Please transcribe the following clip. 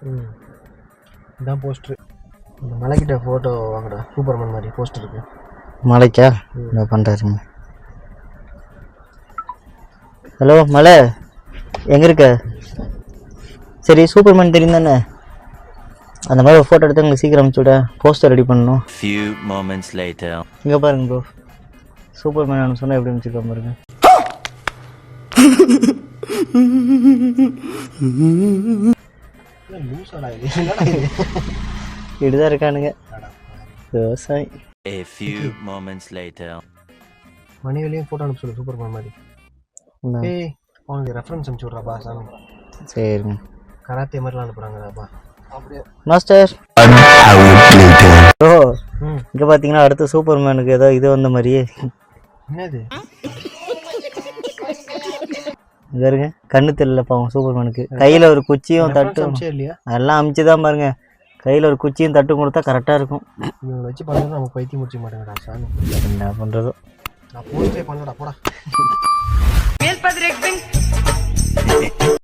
இதான் போஸ்டர். இந்த மலைக்கிட்ட ஃபோட்டோ வாங்கடா, சூப்பர்மேன் மாதிரி போஸ்டர் இருக்கு. மலைக்கா என்ன பண்ணுறாருங்க? ஹலோ மலை, எங்கே இருக்க? சரி, சூப்பர்மேன் தெரியும் தானே? அந்த மாதிரி ஒரு ஃபோட்டோ எடுத்து உங்களுக்கு சீக்கிரம் அனுப்பிச்சுட, போஸ்டர் ரெடி பண்ணணும். இங்கே பாருங்க ப்ரோ, சூப்பர்மேன் சொன்னால் எப்படி அனுப்பிச்சிருக்கோம் பாருங்க. இப்படிதான் இருக்கானுங்க விவசாயி. மணிவெளியும் ஃபோட்டோ அனுப்பி சொல்லு சூப்பர்மேன் மாதிரி. ஏய், அவனுக்கு ரெஃபரன்ஸ் அனுப்பிச்சு விட்றாப்பா சாமி. சரிங்க. கராத்தே மாதிரிலாம் அனுப்புகிறாங்கடாப்பா. அப்படியே மாஸ்டர் ப்ரோ, இங்கே பார்த்தீங்கன்னா அடுத்த சூப்பர்மேனுக்கு ஏதோ இது வந்த மாதிரியே. என்னது இங்கே இருங்க, கண்ணு தெரியல பாவம் சூப்பர்மேனுக்கு. கையில் ஒரு குச்சியும் தட்டும் இல்லையா? எல்லாம் அமுச்சுதான் பாருங்க. கையில் ஒரு குச்சியும் தட்டும் கொடுத்தா கரெக்டாக இருக்கும். இவங்க வச்சு பண்ணுறது நம்ம பைத்தியம் முடிச்சு மாட்டேங்கடா சாமி. என்ன பண்ணுறதோ. நான் போய் பண்ணலடா போடா.